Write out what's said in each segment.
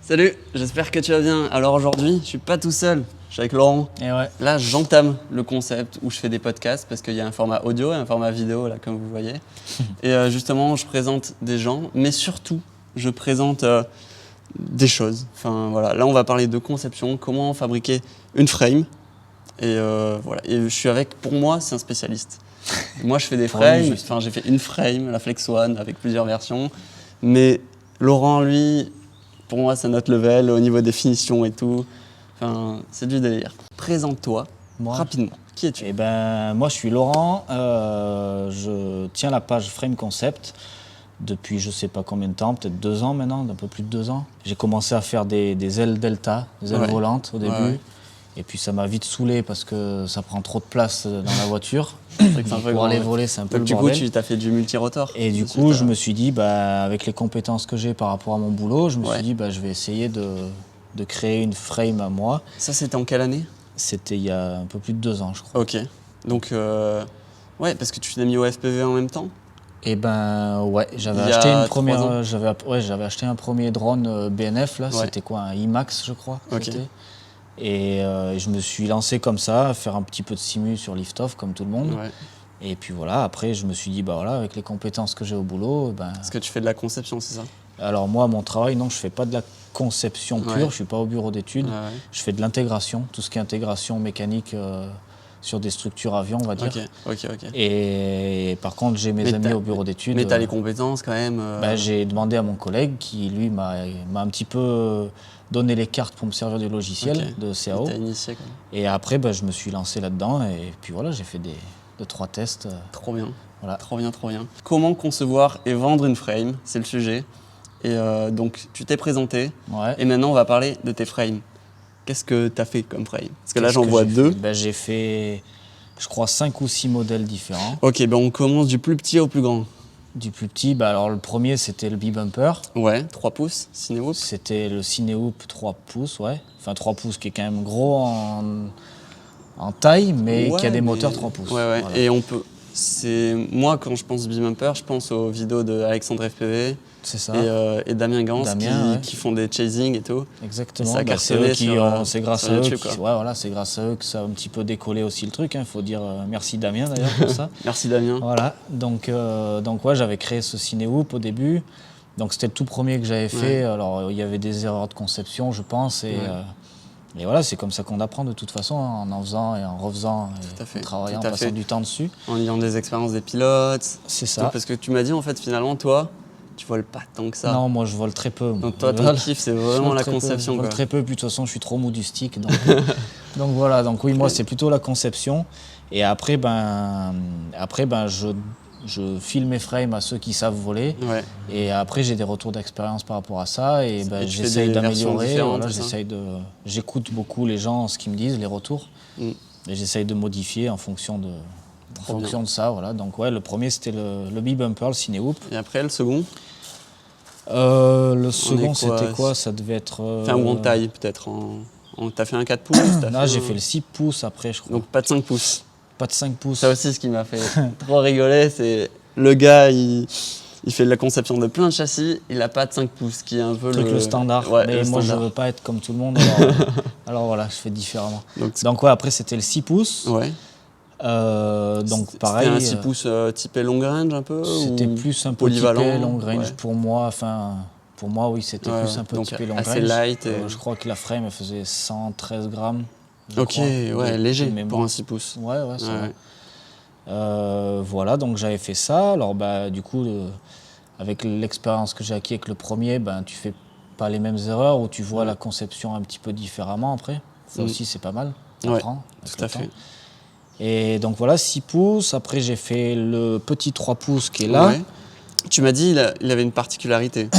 Salut, j'espère que tu vas bien. Alors aujourd'hui, je suis pas tout seul, je suis avec Laurent. Et ouais. Là, j'entame le concept où je fais des podcasts parce qu'il y a un format audio et un format vidéo, là, comme vous voyez. Et justement, je présente des gens, mais surtout, je présente des choses. Enfin, voilà. Là, on va parler de conception, comment fabriquer une frame. Et voilà. Et je suis avec, pour moi, c'est un spécialiste. Moi, je fais des frames. Enfin, j'ai fait une frame, la Flex One, avec plusieurs versions. Mais Laurent, lui, pour moi, c'est notre level au niveau des finitions et tout. Enfin, c'est du délire. Présente-toi rapidement. Qui es-tu? Eh ben, moi, je suis Laurent. Je tiens la page Frame Concept depuis je sais pas combien de temps, peut-être 2 ans maintenant, un peu plus de 2 ans. J'ai commencé à faire des ailes delta, des ailes volantes au début. Ouais. Et puis ça m'a vite saoulé parce que ça prend trop de place dans la voiture. Pour aller voler, c'est un peu le bordel. Du coup, tu as fait du multirotor. Et du coup, je me suis dit, avec les compétences que j'ai par rapport à mon boulot, je me suis dit, je vais essayer de créer une frame à moi. Ça, c'était en quelle année? C'était il y a un peu plus de 2 ans, je crois. Ok. Donc, ouais, parce que tu t'es mis au FPV en même temps? Eh ben, ouais, j'avais acheté une première. J'avais acheté un premier drone BNF, là. C'était quoi, un IMAX, je crois. Ok. Et je me suis lancé comme ça, à faire un petit peu de simu sur Liftoff, comme tout le monde. Ouais. Et puis voilà, après, je me suis dit, avec les compétences que j'ai au boulot. Est-ce que tu fais de la conception, c'est ça? Alors, moi, mon travail, non, je fais pas de la conception pure, je suis pas au bureau d'études. Je fais de l'intégration, tout ce qui est intégration mécanique sur des structures avions, on va dire. Ok. Et par contre, j'ai mes amis au bureau d'études. Mais tu as les compétences quand même J'ai demandé à mon collègue qui, lui, m'a un petit peu donné les cartes pour me servir du logiciel de CAO. Initié, quoi. Et après, je me suis lancé là-dedans et puis voilà, j'ai fait 2-3 tests. Trop bien. Voilà. Trop bien. Comment concevoir et vendre une frame, c'est le sujet. Et donc, tu t'es présenté. Ouais. Et maintenant, on va parler de tes frames. Qu'est-ce que tu as fait comme frame? Parce que là, j'en vois 2. J'ai fait, je crois, 5 ou 6 modèles différents. Ok, on commence du plus petit au plus grand. Du plus petit, alors le premier, c'était le B-Bumper. Ouais, 3 pouces, Cinehoop. C'était le Cinehoop 3 pouces, ouais. Enfin, 3 pouces qui est quand même gros en taille, mais qui a des moteurs 3 pouces. Ouais. Voilà. Et on peut... Moi, quand je pense B-Bumper, je pense aux vidéos d'Alexandre FPV. C'est ça. Et Damien Gans qui font des chasing et tout. Exactement. C'est grâce à eux c'est grâce à eux que ça a un petit peu décollé aussi le truc. Il faut dire merci Damien d'ailleurs pour ça. Merci Damien. Voilà. Donc j'avais créé ce Cinehoop au début. Donc c'était le tout premier que j'avais fait. Alors il y avait des erreurs de conception, je pense. Et voilà, c'est comme ça qu'on apprend de toute façon, en faisant et en refaisant, en travaillant, en passant du temps dessus. En ayant des expériences des pilotes. C'est ça. Parce que tu m'as dit en fait finalement toi, tu voles pas tant que ça. Non, moi je vole très peu. Donc toi, ton kiff, c'est vraiment la conception. Je vole très peu, puis de toute façon, je suis trop mou du stick. Donc voilà, donc oui, moi c'est plutôt la conception. Et après, je file mes frames à ceux qui savent voler. Ouais. Et après, j'ai des retours d'expérience par rapport à ça. Et j'essaye d'améliorer. Voilà, j'écoute beaucoup les gens, ce qu'ils me disent, les retours. Et j'essaye de modifier en fonction de ça. Voilà. Donc ouais, le premier, c'était le B-Bumper, le Cinehoop. Et après, le second le second, c'était quoi? Ça devait être... Ou en taille, peut-être. T'as fait un 4 pouces? Là, j'ai fait le 6 pouces après, je crois. Donc pas de 5 pouces? Pas de 5 pouces. Ça aussi, ce qui m'a fait trop rigoler, c'est le gars, il fait de la conception de plein de châssis, il n'a pas de 5 pouces, qui est un peu le standard. Ouais, mais moi, je ne veux pas être comme tout le monde, alors voilà, je fais différemment. Donc ouais, après, c'était le 6 pouces. Ouais. Donc pareil. C'était un 6 pouces typé long range un peu? C'était plus un peu typé long range pour moi. Enfin, pour moi, oui, c'était plus un peu typé long range. Assez light. Je crois que la frame, elle faisait 113 grammes. Ok, léger pour un 6 pouces. Ouais, ça va. Voilà, donc j'avais fait ça. Alors, du coup, avec l'expérience que j'ai acquis avec le premier, tu fais pas les mêmes erreurs ou tu vois la conception un petit peu différemment après. Ça aussi, c'est pas mal. Tout à fait. Et donc voilà, 6 pouces. Après, j'ai fait le petit 3 pouces qui est là. Ouais. Tu m'as dit il avait une particularité.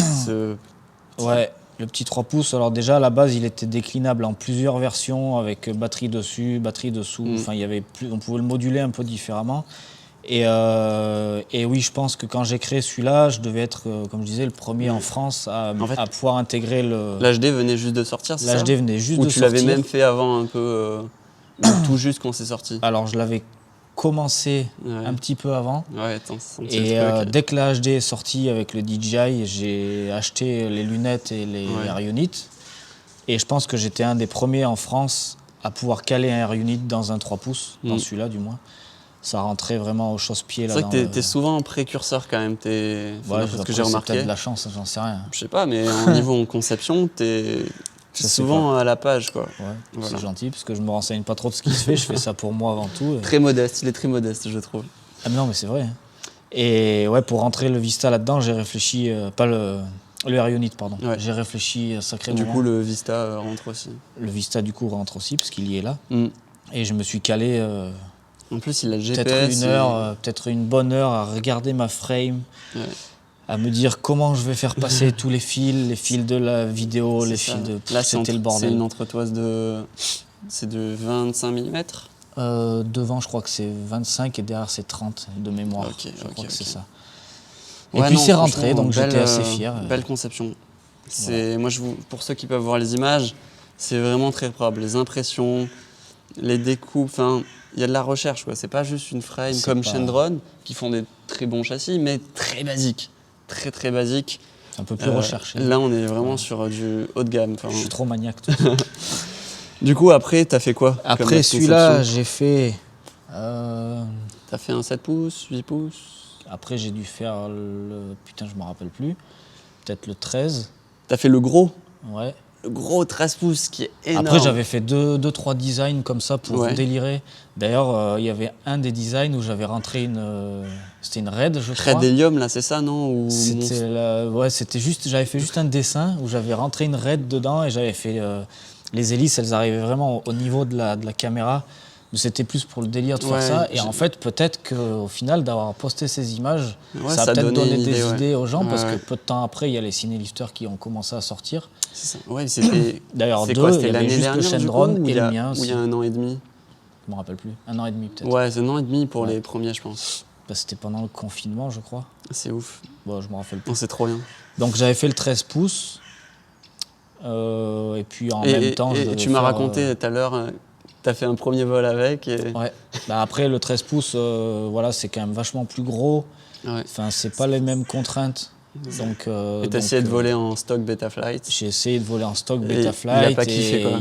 Ouais. Le petit 3 pouces, alors déjà à la base il était déclinable en plusieurs versions avec batterie dessus, batterie dessous, enfin on pouvait le moduler un peu différemment. Et oui, je pense que quand j'ai créé celui-là, je devais être, comme je disais, le premier en France à pouvoir intégrer le... L'HD venait juste de sortir, c'est ça? L'HD venait juste de sortir. Ou tu l'avais même fait avant un peu, tout juste quand c'est sorti? Alors je l'avais commencé Ouais. un petit peu avant. Ouais, t'as senti Et le truc. dès que la HD est sortie avec le DJI, j'ai acheté les lunettes et les Ouais. Air Unit. Et je pense que j'étais un des premiers en France à pouvoir caler un Air Unit dans un 3 pouces, dans celui-là du moins. Ça rentrait vraiment au chausse-pied. C'est vrai que t'es souvent un précurseur quand même. Ouais, Parce que j'ai c'est remarqué. peut-être de la chance, j'en sais rien. Je sais pas, mais en niveau en conception, t'es Je sais souvent à la page, quoi. Ouais, Voilà. c'est gentil parce que je me renseigne pas trop de ce qui se fait. Je fais ça pour moi avant tout. Très modeste, il est très modeste, je trouve. Ah mais non, mais c'est vrai. Et ouais, pour rentrer le Vista là-dedans, j'ai réfléchi, pas le Air Unit, pardon. Ouais. J'ai réfléchi sacrément. Du coup, le Vista rentre aussi. Le Vista du coup rentre aussi parce qu'il y est là. Mm. Et je me suis calé En plus, il a le peut-être GPS. une heure, peut-être une bonne heure à regarder ma frame, Ouais. à me dire comment je vais faire passer tous les fils de la vidéo, les C'est fils ça. de... Là, C'était le c'est bordel. une entretoise de... C'est de 25 mm. Devant, je crois que c'est 25 et derrière, c'est 30 de mémoire. Ok, je crois que c'est ça. Et Ouais, puis non, c'est rentré, franchement, donc j'étais assez fier. Belle conception. Moi, pour ceux qui peuvent voir les images, c'est vraiment très propre. Les impressions, les découpes, enfin, il y a de la recherche, quoi. C'est pas juste une frame C'est comme pas- Shendron, qui font des très bons châssis, mais très basiques. Très, très basiques. Un peu plus recherché. Là, on est vraiment sur du haut de gamme. Enfin, Je suis trop maniaque. Tout ça. Du coup, après, t'as fait quoi comme Après autre celui-là, conception j'ai fait... T'as fait un 7 pouces, 8 pouces. Après, j'ai dû faire le... Putain, je me rappelle plus. Peut-être le 13. T'as fait le gros. Ouais. Le gros 13 pouces qui est énorme. Après, j'avais fait deux, trois designs comme ça pour Ouais. délirer. D'ailleurs, il y avait un des designs où j'avais rentré c'était une RAID, je crois. Red Helium, là, c'est ça, non Ou C'était juste, j'avais fait juste un dessin où j'avais rentré une RAID dedans et j'avais fait les hélices, elles arrivaient vraiment au niveau de la caméra. Mais c'était plus pour le délire de faire Ouais, ça. Et en fait, peut-être qu'au final, d'avoir posté ces images, Ouais, ça a peut-être donnait donné une des idée, ouais. idées aux gens parce Ouais. que peu de temps après, il y a les ciné-lifters qui ont commencé à sortir. C'est ça. Ouais, c'était. D'ailleurs, C'est deux, quoi, il c'était y avait l'année juste le dernière, du coup, Shendron ou et il y a- le mien Ou il y aussi. a un an et demi. Je me rappelle plus. Un an et demi peut-être. Ouais, c'est un an et demi pour Ouais. les premiers, je pense. Bah, c'était pendant le confinement, je crois. C'est ouf. Bon, je me rappelle plus. Non, c'est trop bien. Donc j'avais fait le 13 pouces. Et puis en même temps, je devais tu m'as faire, raconté tout à l'heure, t'as fait un premier vol avec. Et... Ouais. Bah, après, le 13 pouces, voilà, c'est quand même vachement plus gros. Ouais. Enfin, c'est pas les mêmes contraintes. Donc, Et t'as essayé de voler en stock Betaflight. J'ai essayé de voler en stock Et Betaflight. il a pas kiffé, quoi.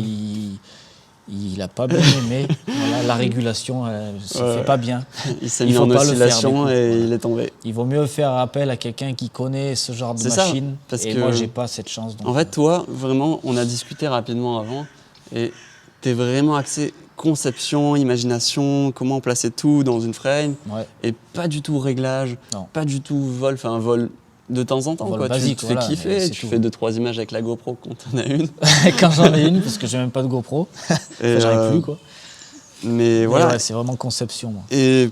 Il a pas bien aimé. Voilà, la régulation, ça Ouais. fait pas bien. Il s'est Il mis faut en pas le faire, oscillation du coup. et il est tombé. Il vaut mieux faire appel à quelqu'un qui connaît ce genre de C'est ça, machine. parce et que- moi, j'ai pas cette chance. Donc, En fait, toi, vraiment, on a discuté rapidement avant et t'es vraiment axé conception, imagination, comment placer tout dans une frame ouais. et pas du tout réglage, Non. pas du tout vol, enfin vol de temps en temps. Vol Quoi. basique, tu te fais voilà, mais kiffer, c'est tu tout. fais 2-3 images avec la GoPro quand t'en as une. Quand j'en ai une, parce que j'ai même pas de GoPro. Et, J'en ai plus, quoi. Mais voilà. Mais ouais, c'est vraiment conception, moi. Et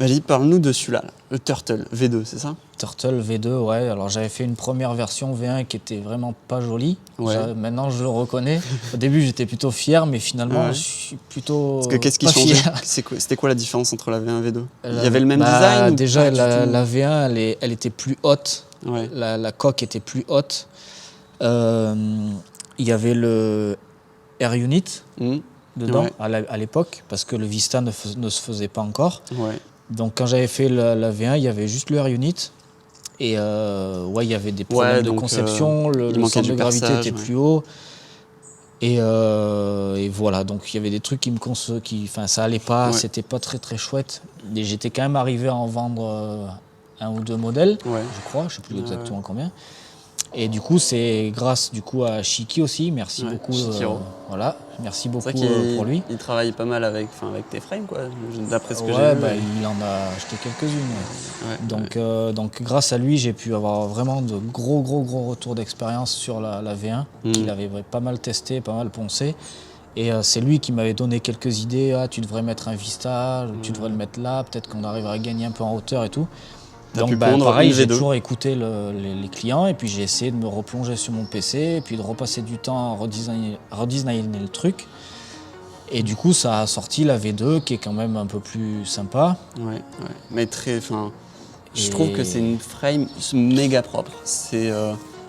vas-y, parle-nous de celui-là, là, le Turtle V2, c'est ça? Turtle V2, ouais. Alors j'avais fait une première version V1 qui était vraiment pas jolie. Ouais. Maintenant, je le reconnais. Au début, j'étais plutôt fier, mais finalement, Ouais. je suis plutôt. Parce que qu'est-ce qui pas changeait? fier. C'était quoi la différence entre la V1 et V2? Il y avait le même Bah, design ou déjà, pas du tout la V1, elle était plus haute. Ouais. La coque était plus haute. Il y avait le Air Unit Mmh. dedans Ouais. à l'époque, parce que le Vista ne se faisait pas encore. Ouais. Donc quand j'avais fait la V1, il y avait juste le Air Unit. Et ouais, il y avait des problèmes de donc, conception, il le manquait centre du de gravité perçage, était ouais. plus haut. Et voilà, donc il y avait des trucs enfin, ça allait pas, Ouais. c'était pas très très chouette. Et j'étais quand même arrivé à en vendre un ou deux modèles, Ouais. je crois, je sais plus Ouais, exactement combien. Et du coup, c'est grâce du coup à Shiki aussi, merci Ouais, beaucoup. Shikiro. Voilà, merci beaucoup C'est vrai pour lui. il travaille pas mal avec tes frames, quoi, d'après ce que Ouais, j'ai vu. bah, il en a acheté quelques-unes. Ouais. Donc grâce à lui, j'ai pu avoir vraiment de gros retours d'expérience sur la V1, qu'il avait pas mal testé, pas mal poncé. Et c'est lui qui m'avait donné quelques idées. Ah, tu devrais mettre un Vista, tu devrais le mettre là, peut-être qu'on arrivera à gagner un peu en hauteur et tout. T'as Donc pu bah, pondre pareil, une j'ai V2. toujours écouté les clients et puis j'ai essayé de me replonger sur mon PC et puis de repasser du temps à redesigner le truc. Et du coup, ça a sorti la V2 qui est quand même un peu plus sympa. Ouais. Mais très. Enfin, je Et- trouve que c'est une frame méga propre. C'est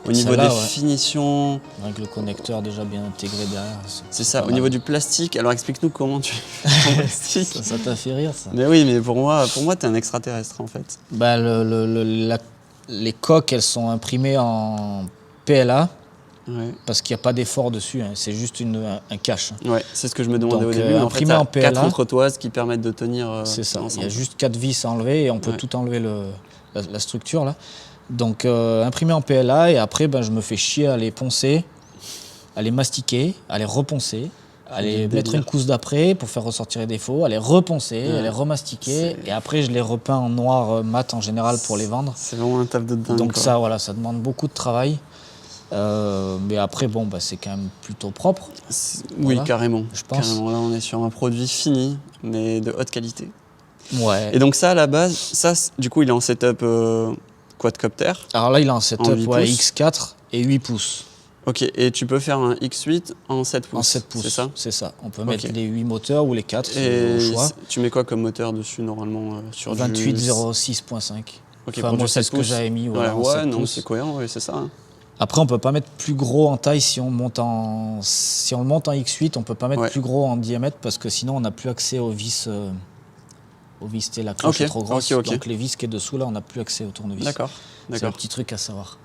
Au niveau des Celle-là, ouais. finitions, Avec le connecteur déjà bien intégré derrière. c'est ça. pas Au mal. niveau du plastique, alors explique-nous comment tu fais ton plastique. Ça t'a fait rire, ça? Mais oui, mais pour moi, t'es un extraterrestre en fait. Bah, les coques, elles sont imprimées en PLA Ouais, parce qu'il n'y a pas d'effort dessus, hein. C'est juste un cache. ouais, c'est ce que je me demandais Donc, au début. En fait, imprimé t'as en 4 PLA. entretoises qui permettent de tenir C'est ça. Il y ensemble. a juste 4 vis à enlever et on peut Ouais. tout enlever la structure là. Donc imprimé en PLA et après ben, je me fais chier à les poncer, à les mastiquer, à les reponcer, à les du mettre délire. une couche d'après pour faire ressortir les défauts, à les reponcer, Ouais. à les remastiquer C'est- et après je les repeins en noir mat en général pour les vendre. C'est vraiment un taf de dingue. Donc quoi. ça voilà, ça demande beaucoup de travail. Mais après bon bah, c'est quand même plutôt propre. Oui, Voilà, carrément. je pense. Carrément. Là, on est sur un produit fini, mais de haute qualité. Ouais. Et donc ça, à la base, du coup, il est en setup quadcopter. Alors là il a un En setup 8 ouais, pouces. X4 et 8 pouces. Ok, et tu peux faire un X8 en 7 pouces. En 7 pouces, C'est ça. c'est ça. On peut mettre Ok. les 8 moteurs ou les 4, c'est Et au choix. tu mets quoi comme moteur dessus normalement sur 28,06.5. Ok, Enfin, pour moi, du c'est 7 ce que pouces. j'avais mis. Ouais, Voilà, en ouais, 7 non, pouces. c'est cohérent, oui, c'est ça. Hein. Après, on peut pas mettre plus gros en taille si on monte en. Si on le monte en X8, on peut pas mettre Ouais. plus gros en diamètre parce que sinon, on n'a plus accès aux vis. Aux vis, la cloche Ok, est trop grosse. ok. Donc, les vis qui est dessous, là, on n'a plus accès au tournevis. D'accord, C'est un d'accord. petit truc à savoir.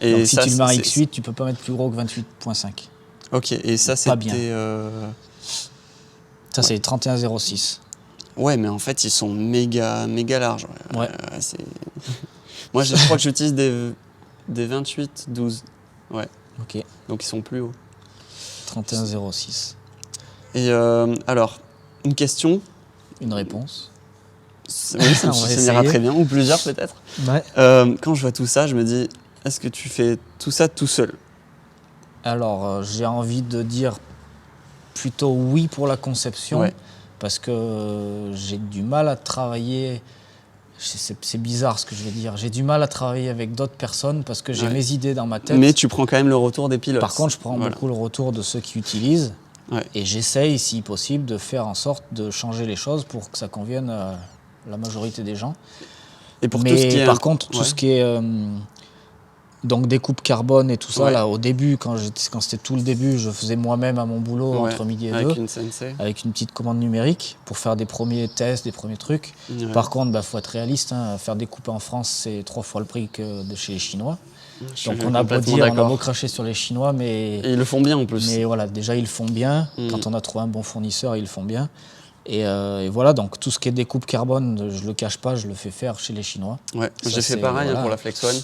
Et Donc, si ça, tu le mets en c'est- X8, tu peux pas mettre plus gros que 28.5. Ok, et ça, Pas bien. c'était. Ça, c'est 31,06. Ouais, mais en fait, ils sont méga larges. Ouais. C'est- Moi, je crois que j'utilise des 28-12. Ouais, Ok, donc ils sont plus hauts. 31,06. Et alors, une question. Une réponse. Oui, ça On va ira essayer. très bien, ou plusieurs peut-être. Ouais. Quand je vois tout ça, je me dis, est-ce que tu fais tout ça tout seul? Alors, j'ai envie de dire plutôt oui pour la conception, Ouais. parce que j'ai du mal à travailler. C'est bizarre ce que je vais dire. J'ai du mal à travailler avec d'autres personnes parce que j'ai Ouais. mes idées dans ma tête. Mais tu prends quand même le retour des pilotes. Par contre, je prends Voilà. beaucoup le retour de ceux qui utilisent Ouais. et j'essaye, si possible, de faire en sorte de changer les choses pour que ça convienne à la majorité des gens. Et pour Mais tout ce qui est par contre, tout ouais. ce qui est donc découpe carbone et tout ça, Ouais. là, au début, quand c'était tout le début, je faisais moi-même à mon boulot Ouais, entre midi et avec 2, une CNC. avec une petite commande numérique pour faire des premiers tests, des premiers trucs. Ouais. Par contre, il faut être réaliste, hein, faire découper en France, c'est 3 fois le prix que de chez les Chinois. Je suis Donc on a beau complètement dire, on a d'accord. beau cracher sur les Chinois, Et ils le font bien en plus. mais voilà, déjà ils le font bien. Mm. Quand on a trouvé un bon fournisseur, ils le font bien. Et voilà, donc tout ce qui est découpe carbone, je le cache pas, je le fais faire chez les Chinois. Ouais, Ça, j'ai fait c'est- pareil hein, voilà. pour la Flex One.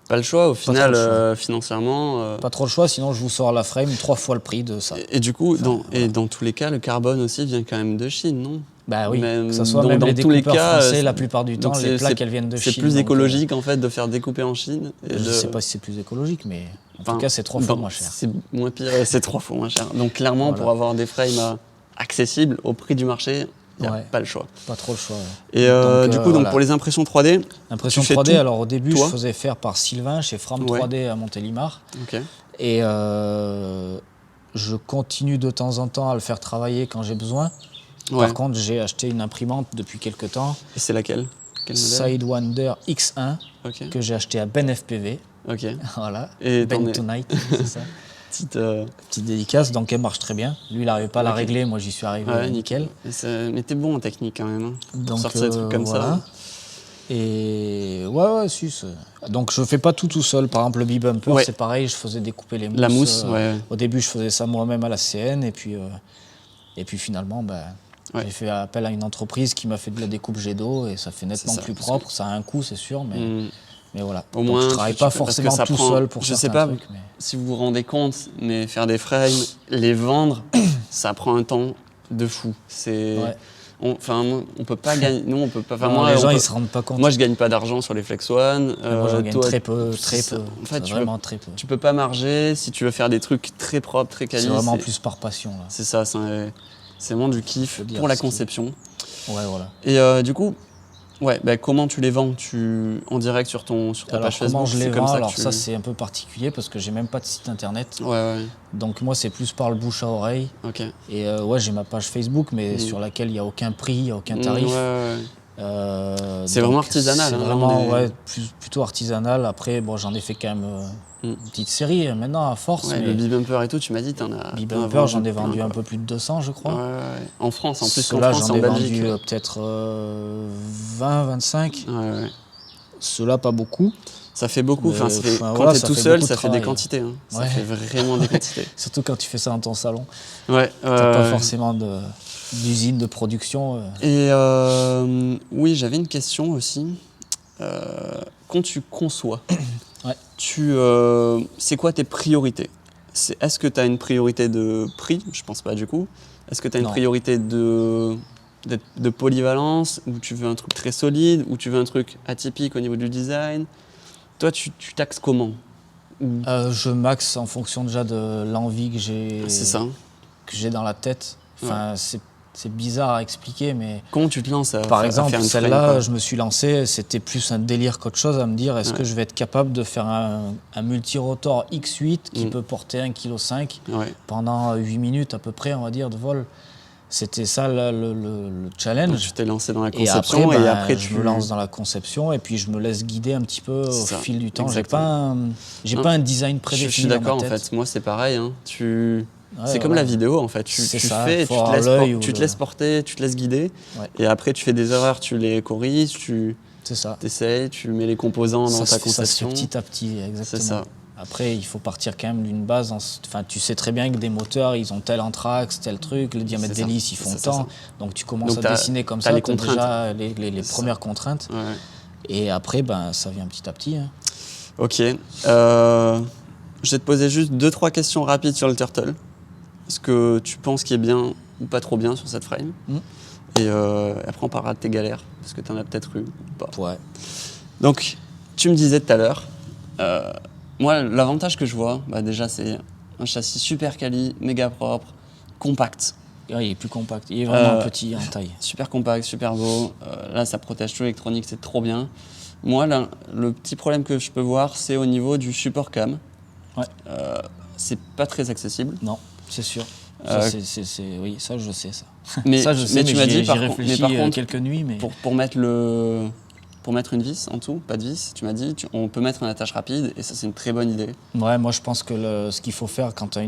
Pas le choix, au final, trop le choix. financièrement. Pas trop le choix, sinon je vous sors la frame 3 fois le prix de ça. Et du coup, voilà. dans tous les cas, le carbone aussi vient quand même de Chine, non? Bah oui, Même- que ce soit donc, même dans les tous les découpeurs cas, français, la plupart du temps, donc les plaques, elles viennent de Chine. C'est plus donc, écologique en fait de faire découper en Chine. Et je de- sais pas si c'est plus écologique, mais en Enfin, tout cas, c'est 3 fois non, moins cher. C'est moins pire, c'est 3 fois moins cher. Donc clairement, Voilà. pour avoir des frames accessibles au prix du marché, il n'y a Ouais. pas le choix. Pas trop le choix. Ouais. Et Donc, du coup, donc, voilà. pour les impressions 3D, Impression tu fais 3D, tout, alors au début, toi je faisais faire par Sylvain chez Fram Ouais. 3D à Montélimar. ok. Et je continue de temps en temps à le faire travailler quand j'ai besoin. Ouais. Par contre, j'ai acheté une imprimante depuis quelques temps, Et c'est laquelle? Quel modèle? Sidewinder X1, Ok. que j'ai acheté à Ben FPV. Ok. Voilà. Et t'en Ben es- Tonight, c'est ça. Petite. Petite dédicace, donc elle marche très bien. Lui, il n'arrivait pas à la Ok. régler, moi j'y suis arrivé Ouais, nickel. Mais t'es bon en technique quand même. Hein, pour Donc, sortir des trucs comme voilà. ça. Et ouais, si. Donc je fais pas tout seul. Par exemple, le B-Bumper, Ouais. c'est pareil, je faisais découper les mousses. La mousse, ouais. Au début, je faisais ça moi-même à la CN, et puis finalement, Ouais. j'ai fait appel à une entreprise qui m'a fait de la découpe jet d'eau, et ça fait nettement ça, plus parce propre. Ça a un coût, c'est sûr, Mm. mais voilà. Au Donc, moins, je travaille tu pas peux- parce que forcément ça tout prend- seul pour je sais certains pas, trucs. Mais... Si vous vous rendez compte, mais faire des frames, les vendre, ça prend un temps de fou. C'est. Ouais. Enfin, on peut pas gagner. Nous, on peut pas. Enfin, Non, moi, les on gens, peut- ils se rendent pas compte. Moi, je gagne pas d'argent sur les Flex One. Moi, j'en gagne toi, très peu, très c'est ça. peu. En fait, Vraiment très peu. tu peux pas marger si tu veux faire des trucs très propres, très C'est quali. vraiment plus par passion, là. C'est ça, c'est vraiment du kiff Faut dire pour la ce qui- conception. Ouais, voilà. Et du coup, comment tu les vends en direct sur ta Alors, page comment Facebook? je les C'est comme vends? que Alors, tu- ça, c'est un peu particulier parce que j'ai même pas de site internet. Ouais, Donc, moi, c'est plus par le bouche à oreille. ok. Et ouais, j'ai ma page Facebook, mais sur laquelle il n'y a aucun prix, il n'y a aucun tarif. Ouais. C'est vraiment artisanal. C'est hein, vraiment on est- plutôt artisanal. Après, bon, j'en ai fait quand même une petite série maintenant à force. Ouais, mais le Bee-Bumper et tout, tu m'as dit, t'en as Bee-Bumper, j'en ai plein, vendu quoi. un peu plus de 200, je crois. Ouais, ouais, ouais. En France, en plus qu'en Ceux-là, France, j'en et ai en Belgique. vendu peut-être 20, 25. Ouais, ouais. Ceux-là, pas beaucoup. Ça fait beaucoup. Mais, Enfin, ça fait, enfin, quand voilà, t'es ça tout fait seul, beaucoup de ça fait des travail. quantités. Hein. Ça Ouais. fait vraiment des quantités. Surtout quand tu fais ça dans ton salon. Ouais. T'as pas forcément d'usine de production. Et oui, j'avais une question aussi. Quand tu conçois, Ouais. c'est quoi tes priorités? Est-ce que tu as une priorité de prix? Je pense pas du coup. Est-ce que tu as une Non. priorité de polyvalence, ou tu veux un truc très solide, ou tu veux un truc atypique au niveau du design? Toi, tu taxes comment? Je maxe en fonction déjà de l'envie que C'est ça. j'ai dans la tête. Enfin, c'est bizarre à expliquer, mais Comment tu te lances par à exemple, faire une frame, celle-là, quoi? je me suis lancé, c'était plus un délire qu'autre chose à me dire, est-ce que je vais être capable de faire un multirotor X8 qui peut porter 1,5 kg Ouais. pendant 8 minutes à peu près, on va dire, de vol. C'était ça le Donc, challenge. tu t'es lancé dans la Et conception, après, et après je tu me lance dans la conception et puis je me laisse guider un petit peu au C'est ça, fil du temps. exactement. J'ai Non, pas un design Je prédéfini suis d'accord, dans en ma tête. fait. Moi, c'est pareil. Hein. C'est Ouais, comme voilà. la vidéo, en fait. Tu C'est ça, fais, faut tu te avoir laisses, l'œil ou tu te le- laisses porter, tu te laisses guider. Ouais. Et après, tu fais des erreurs, tu les corriges, tu C'est ça. essayes, tu mets les composants dans ta Ça se fait conception. petit à petit, exactement. C'est ça. Après, il faut partir quand même d'une base. Enfin, tu sais très bien que des moteurs, ils ont tel anthrax, tel truc, le diamètre C'est ça. d'hélice, ils font C'est tant. ça. Donc tu commences Donc, à dessiner comme t'as ça, les tu as contraintes. déjà les C'est premières ça. contraintes. Ouais. Et après, ça vient petit à petit. Hein. Ok. Je vais te poser juste 2-3 questions rapides sur le Turtle. Ce que tu penses qui est bien ou pas trop bien sur cette frame. Et après, on parlera de tes galères, parce que tu en as peut-être eu ou pas. Ouais. Donc, tu me disais tout à l'heure, moi, l'avantage que je vois, déjà, c'est un châssis super quali, méga propre, compact. Ouais, il est plus compact. Il est vraiment petit en taille. Super compact, super beau. Là, ça protège tout l'électronique, c'est trop bien. Moi, là, le petit problème que je peux voir, c'est au niveau du support cam. Ouais. C'est pas très accessible. Non, c'est sûr. Euh, Oui, ça, je sais ça. Mais, Ça, je sais, mais mais tu m'as dit, j'y par réfléchi contre, quelques nuits. Mais... pour mettre une vis en dessous, pas de vis, tu m'as dit, on peut mettre une attache rapide, et ça, c'est une très bonne idée. Ouais, moi, je pense que ce qu'il faut faire quand tu as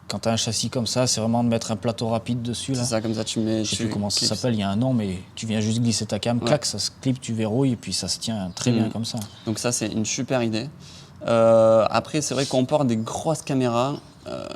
quand tu as un châssis comme ça, c'est vraiment de mettre un plateau rapide dessus. C'est Là. ça, comme ça, tu mets. Je sais plus comment ça clips. s'appelle, il y a un nom, mais tu viens juste glisser ta cam, clac, ça se clip, tu verrouilles, et puis ça se tient très bien comme ça. Donc ça, c'est une super idée. Après, c'est vrai qu'on porte des grosses caméras.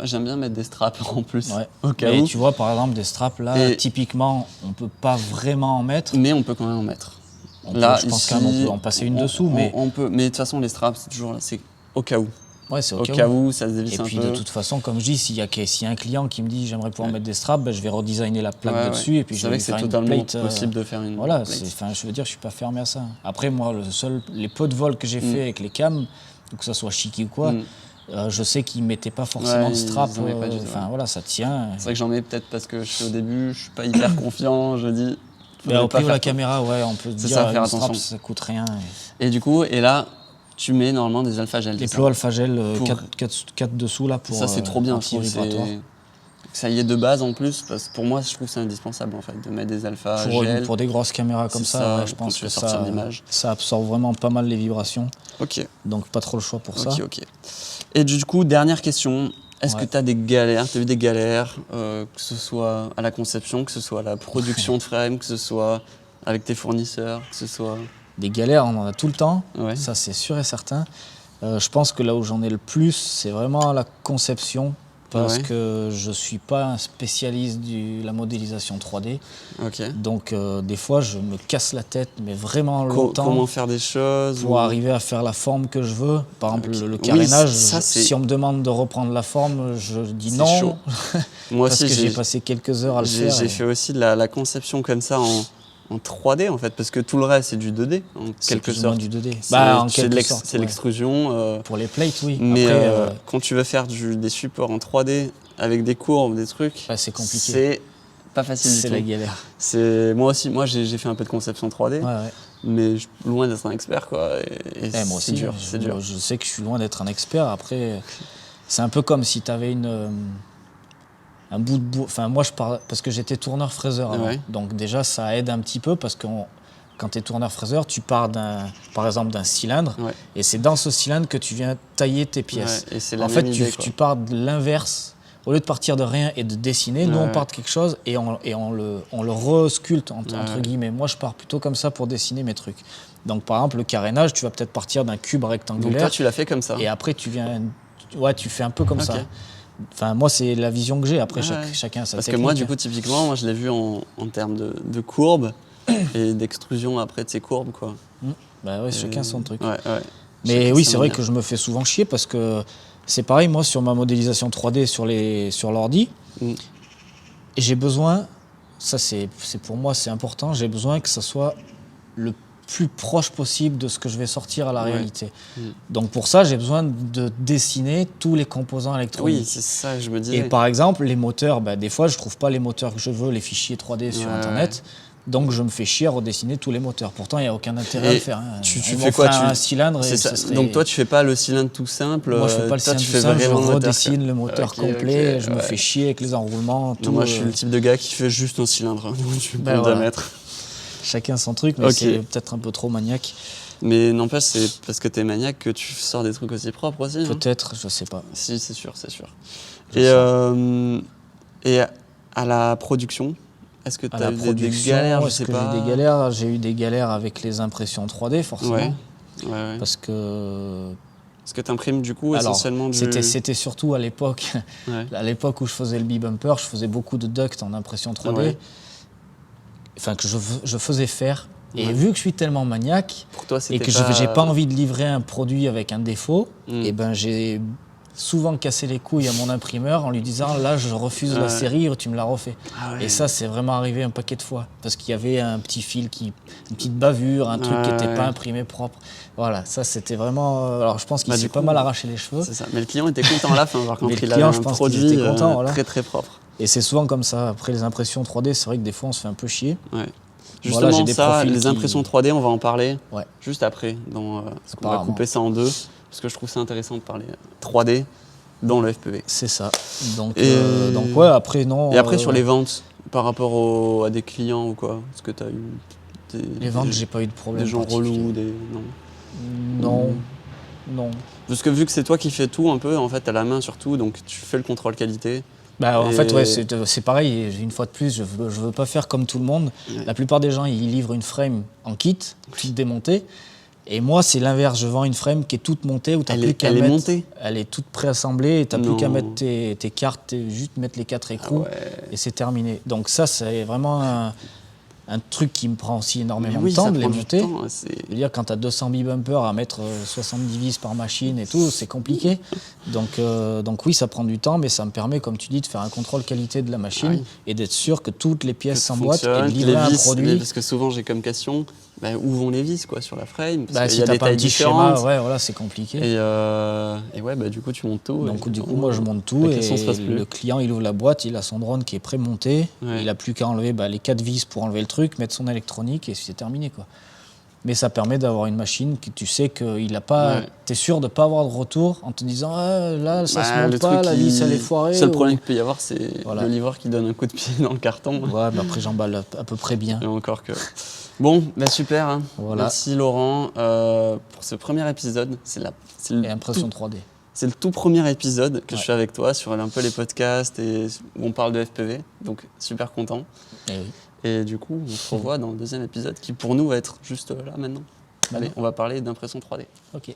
J'aime bien mettre des straps en plus, Ouais. au cas Mais où. tu vois, par exemple, des straps, là, Et- typiquement, on peut pas vraiment en mettre. Mais on peut quand même en mettre. Je pense quand même on peut en passer une dessous, mais... On peut, mais de toute façon, les straps, c'est toujours là, c'est au cas où. Ouais, c'est Au cas où, ça se dévisse Et un puis peu. de toute façon, comme je dis, s'il y a un client qui me dit j'aimerais pouvoir mettre des straps, je vais redesigner la plaque Ouais, de dessus et puis c'est je vrai vais que lui c'est faire une totalement plate. possible de faire une Voilà, plate. je veux dire, je suis pas fermé à ça. Après, moi, les peu de vols que j'ai fait avec les cams, que ça soit Shiki ou quoi, je sais qu'ils mettaient pas forcément Ouais, de strap. ils en mettaient pas du tout, Enfin ouais. voilà, ça tient. C'est vrai que j'en mets peut-être parce que je suis au début, je suis pas hyper confiant, je dis. Mais au pas prix de la faire caméra, ouais, on peut se C'est dire ça, faire une strap, attention. ça coûte rien. Et du coup, là, tu mets normalement des alpha gel. Les c'est ça plots alpha gel, Pour- 4 dessous là pour. Ça, c'est trop bien, je trouve. anti-vibratoire. Ça y est de base en plus, parce que pour moi, je trouve que c'est indispensable en fait, de mettre des alpha gel. Pour des grosses caméras comme C'est ça, ça, ouais, je quand pense tu que veux sortir ça, l'image. ça absorbe vraiment pas mal les vibrations. Ok, Donc pas trop le choix pour ça. ok. Et du coup, dernière question. Est-ce que Ouais. tu as des galères, tu as eu des galères, que ce soit à la conception, que ce soit à la production de frame, que ce soit avec tes fournisseurs, que ce soit... Des galères, on en a tout le temps, Ouais. ça c'est sûr et certain. Je pense que là où j'en ai le plus, c'est vraiment la conception, parce Ouais. que je suis pas un spécialiste de la modélisation 3D. Ok. Donc des fois, je me casse la tête, mais vraiment longtemps. Comment faire des choses Pour arriver à faire la forme que je veux. Par exemple, Ok. le Oui, carénage, ça, c'est- si on me demande de reprendre la forme, je dis C'est non. chaud. Moi Parce aussi, que j'ai passé quelques heures à le faire. J'ai et fait aussi de la conception comme ça en 3D en fait, parce que tout le reste c'est du 2D en c'est quelque plus ou moins sorte. du 2D. C'est En c'est quelque sorte. c'est ouais. l'extrusion. Pour les plates, oui. Mais Après, quand tu veux faire des supports en 3D avec des courbes, des trucs, c'est compliqué. c'est pas facile du C'est tout. la galère. Moi aussi, j'ai fait un peu de conception 3D, Ouais, ouais. mais je suis loin d'être un expert quoi. Et Moi c'est aussi, dur, c'est dur. Je sais que je suis loin d'être un expert. Après, c'est un peu comme si tu avais un bout de bois. Enfin, moi, je parle parce que j'étais tourneur-fraiseur avant. Ouais. Donc déjà, ça aide un petit peu parce qu'on quand tu es tourneur-fraiseur, tu pars par exemple d'un cylindre, et c'est dans ce cylindre que tu viens tailler tes pièces. Ouais, et c'est la En même fait, idée, tu pars de l'inverse. Au lieu de partir de rien et de dessiner, nous on part de quelque chose et on le resculpte entre guillemets. Moi je pars plutôt comme ça pour dessiner mes trucs. Donc par exemple le carénage, tu vas peut-être partir d'un cube rectangulaire. Donc toi tu l'as fait comme ça. Et après tu fais un peu comme ça. Enfin moi c'est la vision que j'ai. Après chacun a sa technique. Parce que moi du coup typiquement, moi je l'ai vu en termes de courbes et d'extrusion après de ces courbes quoi. Bah ouais, chacun son truc. Ouais. Mais chacun oui, c'est vrai que je me fais souvent chier parce que c'est pareil, moi, sur ma modélisation 3D sur l'ordi, j'ai besoin, ça c'est pour moi, c'est important, j'ai besoin que ça soit le plus proche possible de ce que je vais sortir à la réalité. Donc pour ça, j'ai besoin de dessiner tous les composants électroniques. Oui, c'est ça que je me disais. Et par exemple, les moteurs, des fois, je trouve pas les moteurs que je veux, les fichiers 3D sur Internet. Donc je me fais chier à redessiner tous les moteurs. Pourtant, il n'y a aucun intérêt à le faire. Tu fais quoi un cylindre et ça. Serait... Donc toi, tu fais pas le cylindre tout simple. Moi, je fais pas le cylindre tout simple, je redessine le moteur complet, je me fais chier avec les enroulements. Tout, moi, je suis le type de gars qui fait juste un cylindre. Tu peux diamètre. Chacun son truc, mais c'est peut-être un peu trop maniaque. Mais n'empêche, c'est parce que t'es maniaque que tu sors des trucs aussi propres aussi. Peut-être, je sais pas. Si, c'est sûr. Et à la production, est-ce que tu as eu des galères? Je sais pas. J'ai eu des galères avec les impressions 3D, forcément. Ouais. Parce que tu imprimes du coup essentiellement du... C'était surtout à l'époque où je faisais le B-Bumper, je faisais beaucoup de duct en impression 3D. Enfin, que je faisais faire. Et vu que je suis tellement maniaque et que j'ai pas envie de livrer un produit avec un défaut, et j'ai souvent cassé les couilles à mon imprimeur en lui disant là je refuse la série, tu me la refais. Et ça c'est vraiment arrivé un paquet de fois parce qu'il y avait un petit fil une petite bavure, un truc qui n'était pas imprimé propre. Voilà, ça c'était vraiment... Alors je pense qu'il s'est pas mal arraché les cheveux. C'est ça, mais le client était content à la fin par contre, il avait un produit très très propre. Et c'est souvent comme ça, après les impressions 3D, c'est vrai que des fois on se fait un peu chier. Justement les impressions 3D, on va en parler juste après, parce qu'on va couper ça en deux. Parce que je trouve ça intéressant de parler 3D dans le FPV. C'est ça. Donc après, non... Et après, sur les ventes, par rapport à des clients ou quoi, est-ce que tu as eu les ventes, j'ai pas eu de problème. Des gens relous, Non. Parce que vu que c'est toi qui fais tout un peu, en fait, t'as la main sur tout, donc tu fais le contrôle qualité. En fait, c'est pareil, une fois de plus, je veux pas faire comme tout le monde. La plupart des gens, ils livrent une frame en kit, toute démontée. Et moi, c'est l'inverse. Je vends une frame qui est toute montée où tu n'as plus qu'à mettre. Elle est montée. Elle est toute préassemblée et tu n'as plus qu'à mettre tes cartes, juste mettre les 4 écrous et c'est terminé. Donc ça, c'est vraiment un truc qui me prend aussi énormément de temps de les monter. Je veux dire, quand tu as 200 B-Bumpers à mettre 70 vis par machine et tout, c'est compliqué. Donc oui, ça prend du temps, mais ça me permet, comme tu dis, de faire un contrôle qualité de la machine et d'être sûr que toutes les pièces s'emboîtent et de livrer un produit. Parce que souvent, j'ai comme question... où vont les vis quoi, sur la frame parce si t'as pas un petit schéma, c'est compliqué. Et du coup tu montes tout. Donc du coup moi je monte tout et le client il ouvre la boîte, il a son drone qui est pré-monté, il a plus qu'à enlever les 4 vis pour enlever le truc, mettre son électronique et c'est terminé quoi. Mais ça permet d'avoir une machine que tu sais qu'il a pas, t'es sûr de pas avoir de retour en te disant là ça se monte pas, la vis elle est foirée. Le seul problème qu'il peut y avoir c'est le livreur qui donne un coup de pied dans le carton. Après j'emballe à peu près bien. Et encore que... Bon, super. Hein. Voilà. Merci Laurent pour ce premier épisode. C'est l'impression 3D. C'est le tout premier épisode que je fais avec toi sur un peu les podcasts et où on parle de FPV. Donc super content. Et du coup, on se revoit dans le deuxième épisode qui pour nous va être juste là maintenant. Allez, on va parler d'impression 3D. Ok.